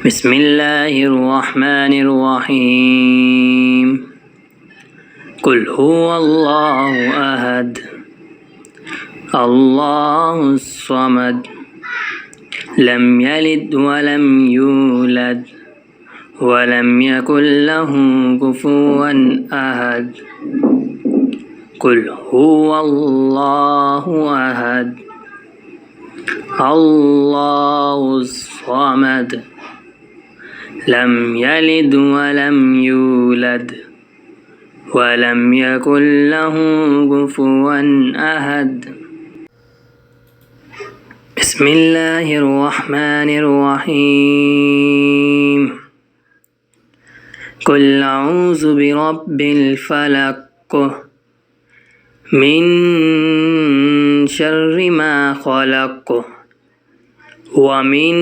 بسم الله الرحمن الرحيم. قل هو الله أحد الله الصمد لم يلد ولم يولد ولم يكن له كفوا أحد. قل هو الله أحد الله الصمد لم يلد ولم يولد ولم يكن له كفوا أحد. بسم الله الرحمن الرحيم. قل أعوذ برب الفلق من شر ما خلق ومن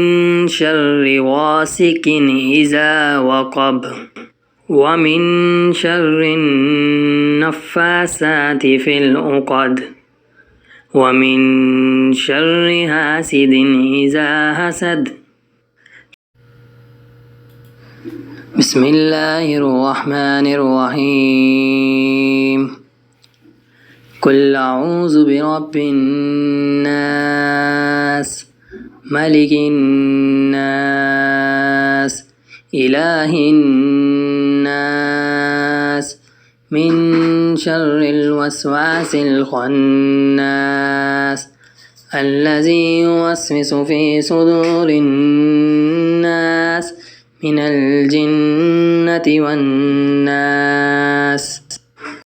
شر غاسق إذا وقب ومن شر النفاثات في العقد ومن شر حاسد إذا حسد. بسم الله الرحمن الرحيم. قل أعوذ برب الناس ملك الناس إله الناس من شر الوسواس الخناس الذي يوسوس في صدور الناس من الجنة والناس.